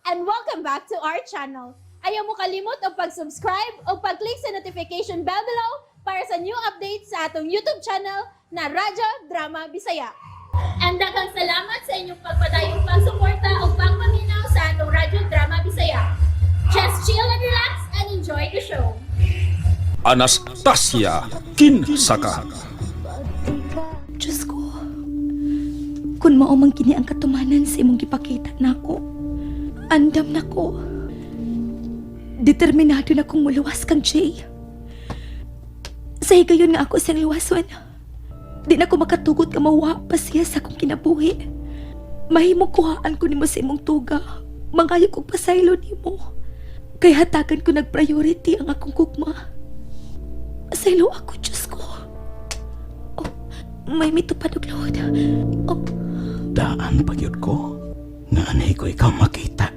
and welcome back to our channel. Ayaw mo kalimot o pag-subscribe o pag-click sa notification bell below para sa new updates sa atong YouTube channel na Radyo Drama Bisaya. And daghang salamat sa inyong pagpadayong pagsuporta o pagpaminaw sa atong Radyo Drama Bisaya. Just chill and relax and enjoy the show. Anastasia Kinsaka. Diyos ko, kung mao man kini ang katumanan sa imong gipakita nako, andam nako. Determinado na kong muluwas kang Jay. Sa higayon nga ako siyang luwason. Di na ko makatugot nga mawa pa siya sa akong kinabuhi. Mahimong kuhaan ko nimo sa imong tuga. Mangayo kong pasaylo nimo. Kay hatagan ko nag-priority ang akong kugma. Pasaylo ako, Diyos ko. Oh, may mitupad og Lord. Oh, Daan pagyud ko nga anay ko ikaw makita.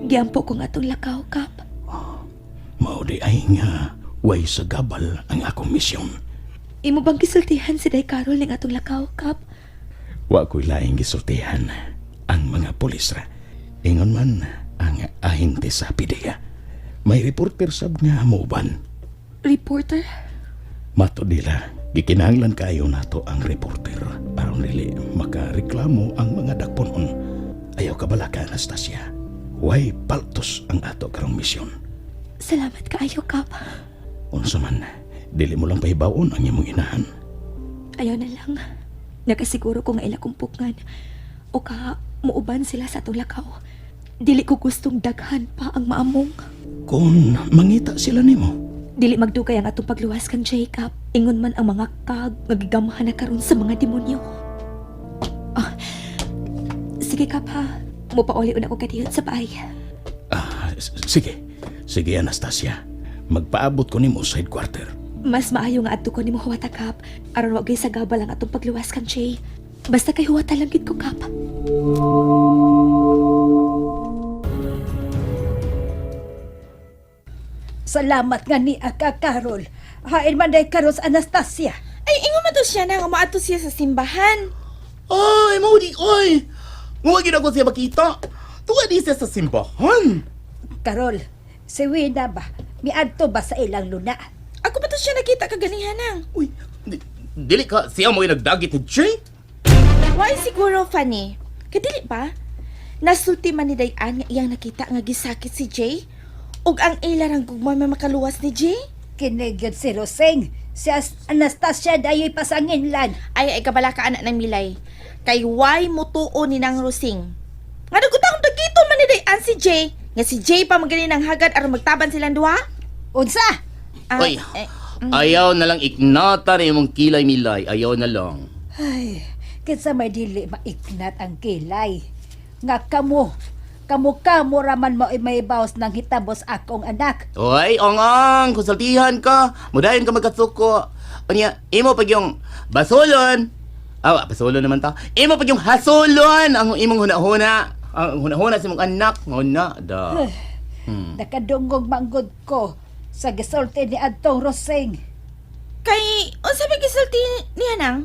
giampo ko nga atong lakaw, Kap. Mao di ay nga way sa gabal ang akong misyon. Imo bang kisultihan si Day Carol ning atong lakaw, Kap? Wa ko'y laing gisultihan ang mga pulis ra. Ingon man ang ahente sa PDEA. May reporter sab nga moban. Reporter? Mato nila, gikinahanglan kayo nato ang reporter aron dili makareklamo ang mga dakponon. Ayaw ka bala ka, Anastasia. Way paltos ang ato karong misyon. Salamat kaayo, Kap. Unsa man, dili mo lang pahibawon ang imong inahan. Ayaw na lang. Nakasiguro ko nga ila kumpukan. O ka, muuban sila sa atong lakaw. Dili ko gustong daghan pa ang maamong. Kung mangita sila nimo, Dili magdugay ang atong pagluwas kang Jacob. Ingon man ang mga kag magigamahan na karon sa mga demonyo. Ah, sige, Kap, ha. Mupauli-un ako kadiyot sa bahay. sige. Sige, Anastasia. Magpaabot ko nimo sa headquarter. Mas maayo nga adto ko nimo huwata, Kap. Aron wag gyud sa gabal ang atong pagluwas kang Jay. Basta kay huwata lang gid ko, Kap. Salamat nga ni Aka Carol. Hain man day karon sa Anastasia. Ay, ingon man to siya na nga maato siya sa simbahan. Ay, maudi, oy! Nguwagin ako siya makita. Tuwa di siya sa simbahan. Carol, si Wina ba? Miadto ba sa ilang luna? Ako ba to siya nakita kaganihanang? Uy, dili ka siya mo'y nagdagit ni Jay? Why siguro, Fanny? Kadili pa? Nasulti man ni Dayan nga iyang nakita nga gisakit si Jay? Ug ang ilarang gugmay may makaluwas ni Jay? Kinigyan si Roseng. Si Anastasia dayo'y pasanginlan. Ay kabala ka anak ng Milay. Kay why mutuo ni nang Rosing? Nga nagutang dagito man ni Dayan si Jay. Nga si Jay pa magaling ng hagad aron magtaban silang duha? Unsa? Uy, ayaw na lang iknata na imong kilay milay. Ayaw na lang. Ay, kinsa may dili maiknat ang kilay. Nga kamo raman mo may bawas ng hitabos akong anak. Uy, ongang, konsultihan ka. Mudayon ka magkatsuko. Unya, imo pag yung basolon. Basolon naman ta. Imo pag yung hasolon ang imong hunahuna. Ang hunahuna sa imong anak. Huna, da. Nakadungog manggod ko sa gisulti ni Adtong Roseng. Kay, unsa ba gisulti niya nang?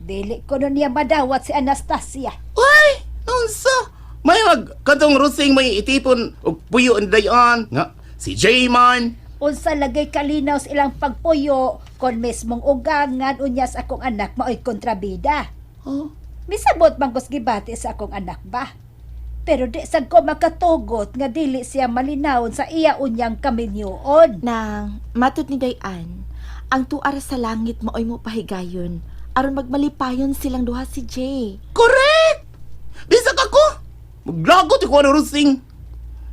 Dili ko nun niya madawat si Anastasia. Uy, nonsa? May katong Rosing may itipon o puyo ang dayan. Nga, si J-Man. Unsa lagay kalinaw sa ilang pagpuyo kon mismong ugangan unya sa akong anak mao'y kontrabida. Oh. Misabot man kos gibati sa akong anak ba? Pero di sad ko makatugot nga dili siya malinawon sa iya unyang kaminyoon. Nang matut ni Dayan, ang tuar sa langit maoy mo pahigayon aron magmalipayon silang duha si Jay. Correct! Bisag ako! Maglagot ako ng Rosing.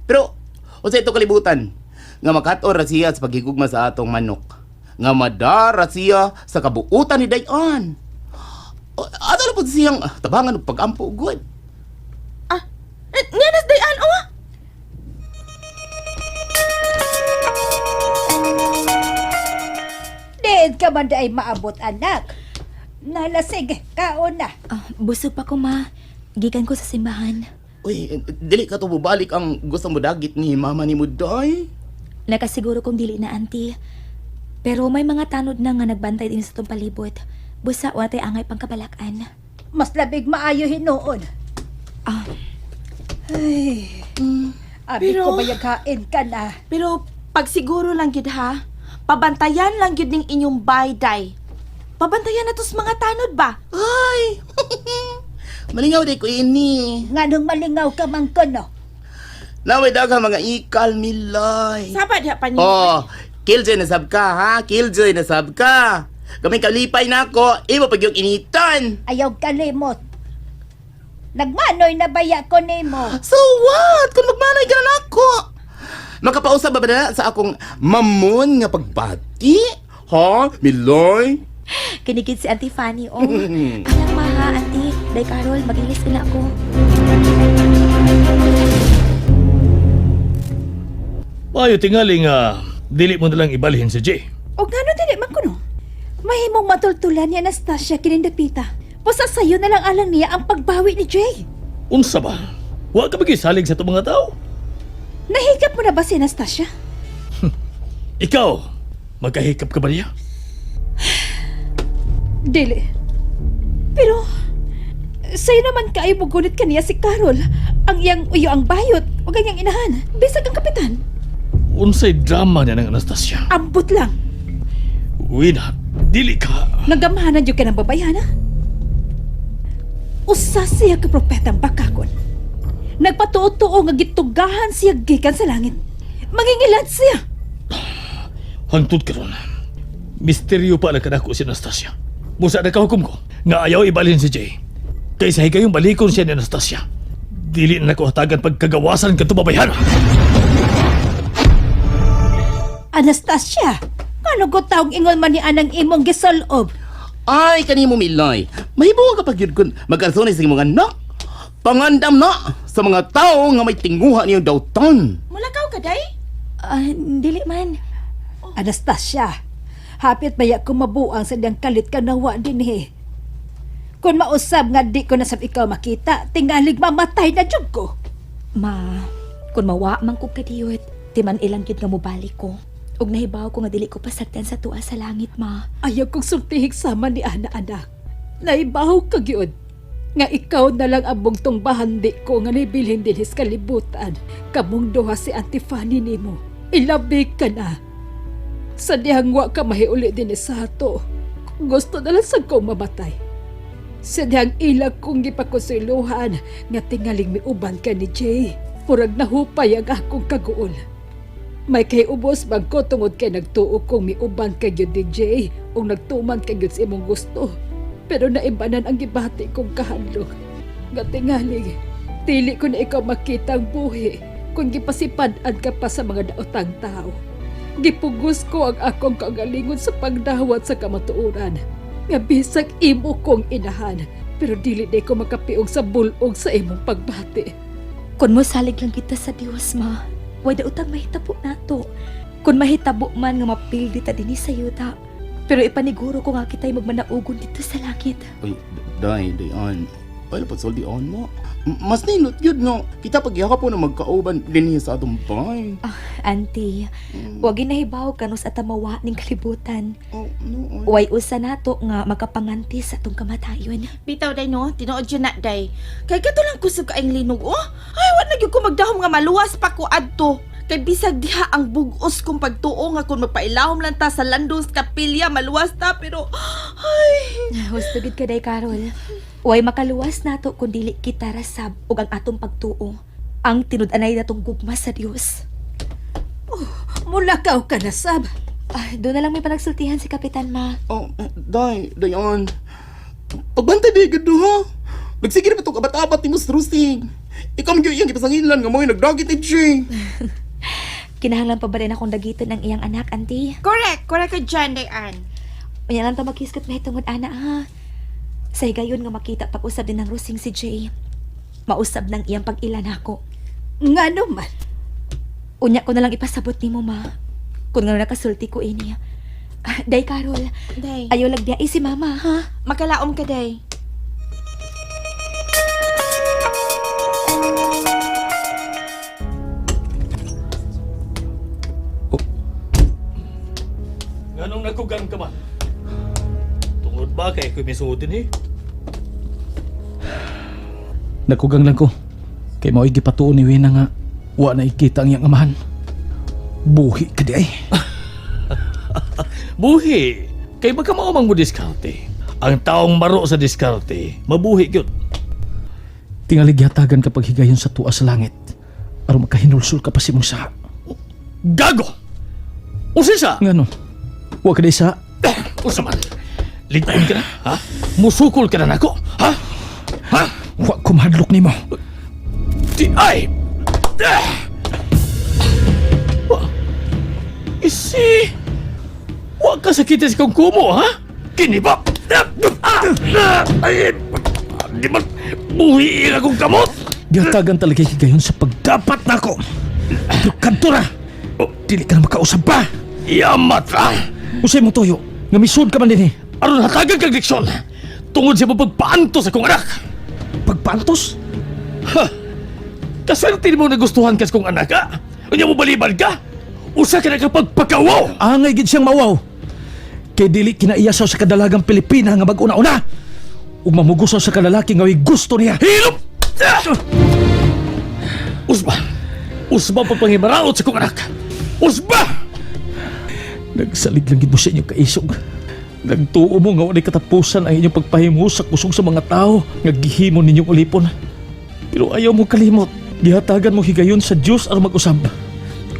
Pero, o sa ito kalibutan, nga makator ra siya sa paghigugma sa atong manok. Nga madara siya sa kabuutan ni Dayan. Ato na po siyang tabangan ng pag-ampo, good. Niyanas Dayan, oh! Diin ka man ay maabot anak. Nalasig, kaon na. Busog pa ko, ma. Gikan ko sa simbahan. Uy, dili ka to bubalik ang gusto mo dagit ni mama ni Muday. Nakasiguro kong dili na, auntie. Pero may mga tanod na nga nagbantay din sa itong palibot. Busa, watay angay pang kabalakan. Mas labig maayo hinuon. Ah, Ay, abi Pero- ko bayaghain ka na. Pero pag siguro lang gid ha, pabantayan lang gid ning inyong bayday. Pabantayan na tos mga tanod ba? Ay! Malingaw di ko ini. Nganong malingaw ka man ko, no? Naway daghang mga ikal, Milay. Saba diha pa niyo. Oh, killjoy na sab ka, ha? Killjoy na sab ka. Kaming kalipay na ako, imo pag yung initan. Ayaw kalimot. Nagmanoy na baya ko nimo. So what? Kung magmanay ka na ako. Makapausap ba ba na sa akong mamon nga pagbati? Ha? Miloy? Kinigid si Auntie Fanny, oh. Anak maha, Auntie. Day Carol, mag-ilis na ako. Mayo tingali nga, dili mo nalang ibalhin si Jay. O gano dili man ko, no? Mahimong matultulan ni Anastasia kinindapita. Pusa sayo na lang alang niya ang pagbawi ni Jay. Unsa ba? Wa ka magisalig sa itong mga tao? Nahigap mo na ba si Anastasia? Ikaw, magkahikap ka ba niya? Dili. Pero, sa'yo naman kayo mo gunit kaniya si Carol. Ang iyang uyo ang bayot o ganyang inahan. Bisag ang kapitan. Unsay drama niya ng Anastasia? Ambot lang. Uy na, dili ka. Nagamahanan yung ka ng babayana. Usa siya ka propetang bakakon. Nagpatuo-tuo nga gitugahan siya gikan sa langit. Mangingilad siya. Hangtod ka ron. Misteryo pa lang kadako si Anastasia. Musa na kahukom ko, nga ayaw ibalhin si Jay. Kaysa higayong balikon siya ni Anastasia. Dili na nakuhatagan pagkagawasan ka tumabayhan. Anastasia, ano ko taong ingon man ni anang imong gisalob? Ay, kanimo Miloy. Mahibaw ka pag yun kun magkalsonay sa imong anak. Pangandam na sa mga tao nga may tinguha niyong dawtan. Mulakaw ka day? Dili man. Anastasia, hapit baya ko mabuang sa diyang kalit ka nawa din eh. Kung mausab nga di ko na sab ikaw makita, tingalig mamatay na jud ko. Ma, kung mawa man ko kadiyot, timan ilang gid nga mobalik ko. Ug nahibaw ko nga dili ko pasagdan sa tuwa sa langit, ma. Ayaw kong sultihig sama ni Ana anak. Naibaw ka gyud nga ikaw na lang ang bugtong bahandi ko nga nibilhin din his kalibutan. Kamong duha si Auntie Fanny nimo. Ilabig ka na. Sa dihang wa ka mahiuli din sa ato. Gusto na lang sa ko mamatay. Sa dihang ilag kong gipakonsiluhan nga tingaling miuban ka ni Jay. Murag nahupay ang akong kaguol. May kay ubos bang ko tungod kay nagtuo kong miuban kay gyud ni Jay o nagtuman kay gyud sa imong gusto. Pero naibanan ang gibati kong kahadlok. Nga tingaling, dili ko na ikaw makita ang buhi kung gipasipad-an ka pa sa mga daotang tao. Gipugos ko ang akong kagalingon sa pagdawat sa kamatuoran. Nga bisag imo kong inahan, pero dili na ko makapiog sa bulog sa imong pagbati. Kung mo salig lang kita sa Dios, ma, way da utang mahitabo nato. Kung mahitabo man nga mapildi ta dinhi sa yuta. Pero ipaniguro ko nga kita'y magmanaugon dito sa langit. Uy, dayan. Ay, napatsoldi on mo. Mas ninot yun, no? Kita pagyaka po na magkauban din niya sa atong bahay. Auntie, wag ginahibaw kanos at tamawa ning kalibutan. Oh, no. Way usa nato nga makapangantis sa atong kamatayon. Bitaw day no, tinuod yun na day. Kay kato lang kusog kaayong linog, oh. Ay, wala na gyud ko magdahom nga maluwas pa ko adto. Kay bisag diha ang bugos kong pagtuo nga kung magpailahom lang ta sa landos kapilya, maluwas ta, pero, ay. Hustugid ka day, Carol. Way makaluwas nato kung dili kita rasab ug ang atong pagtuo. Ang tinud-anay natong gugma sa Dios. Mulakaw ka na sab. Doon na lang may panagsultihan si Kapitan, ma. Oh, dayan. Pagbantay di gado, ha? Nagsigil pa itong kabat-abat ni Mus Rusing. Ikaw mo yung ipasanginlan nga mo yung nagdagit ni Jay. Kinahanglan pa ba rin akong dagiton ng iyang anak, auntie? Correct ka dyan, Dayan. Unya lang ta magkiskot mahitungod ana, ha? Sa higayon nga makita pag-usab din ng Rusing si Jay. Mausab ng iyang pag-ilan ako. Nga naman. Unya ko na lang ipasabot ni mo, ma. Kung nga nakasulti ko ini. Day, Carol. Day, Ayaw lagbiay si mama, ha? makalaom ka, Day. Ganong nakugang ka man? Tungod ba kay ko misuotin eh? Nakugang lang ko. Kay mao'y gipatuon ni Wina nga wa na ikita ang iyang amahan. Buhi ka di ay. Buhi! Kay magkamaumang mo diskarte. Ang taong maro sa diskarte, mabuhi yun. Tingali gihatagan kapag higayon sa tuwa sa langit. Aron makahinulsul ka pa si mong sa. Gago! Usisa! Ngano? Wa ka di sa. Usa man! Ligpon ka na, ha? Musukol ka na nako, ha? Ha? Wa ko mahadlok nimo. Di ay! Isi! Wa ka sakita sa kong kumo, ha? Kinibap! Ay! Di ba buhiin akong kamot? Gihatagan talaga higayon sa pagdapat nako. Pero kanto ra. Dili ka na makausap pa. Yamat ra! Usay mo toyo. Nga misud ka man din eh. Aron hatagan kag leksyon tungod sa pagpaantos sa kong anak. Pagpantos? Ha! Kaswerte mo nagustuhan ka sa kong anak, ha? Unya mo baliban ka? Usa ka na kapag pagkawaw! Angay gid siyang mawaw. Kay dili kinaiyasaw sa kadalagang Pilipina nga mag-una-una. Ug mamugusaw sa kalalaki nga way gusto niya. Hilop! Usba! Usba pagpangibaraot sa kong anak! Usba! Nagsalig lang gid mo sa inyong kaisog. Nagtuo mo nga walay katapusan ang inyong pagpahimus sa kusog sa mga tao nga gihimo ninyong ulipon. Pero ayaw mo kalimot. Gihatagan mo higayon sa Diyos aron mag-usab.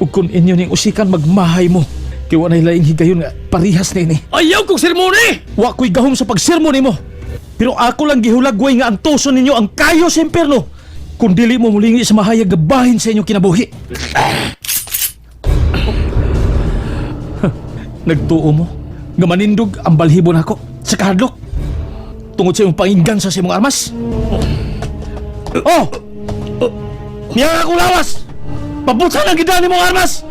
Ug kung inyo ning usikan magmahay mo. Kay wa nay laing higayon nga parihas nini. Ayaw kong sermoni! Wa ko'y gahom sa pagsermon nimo. Pero ako lang gihulagway nga ang tuso ninyo ang kayo sa impyerno. Kung dili mo mulingi sa mahayag gabahin sa inyong kinabuhi. Nagtuo mo nga manindog ang balhibo nako sa kahadlok tungod sa iyong panginggan sa simong armas. Oh! Niya ako lawas! Pabutan ang gidani mong armas!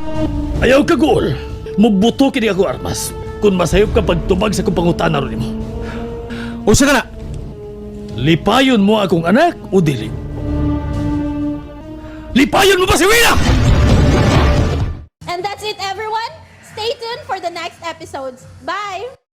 Ayaw ka, Gol! Mubuto kini ako armas kung masayop ka pagtubag sa kong pangutana ron mo. Usa ka na! Lipayon mo akong anak o dili? Lipayon mo ba si Wina? And that's it, everyone. Stay tuned for the next episodes. Bye!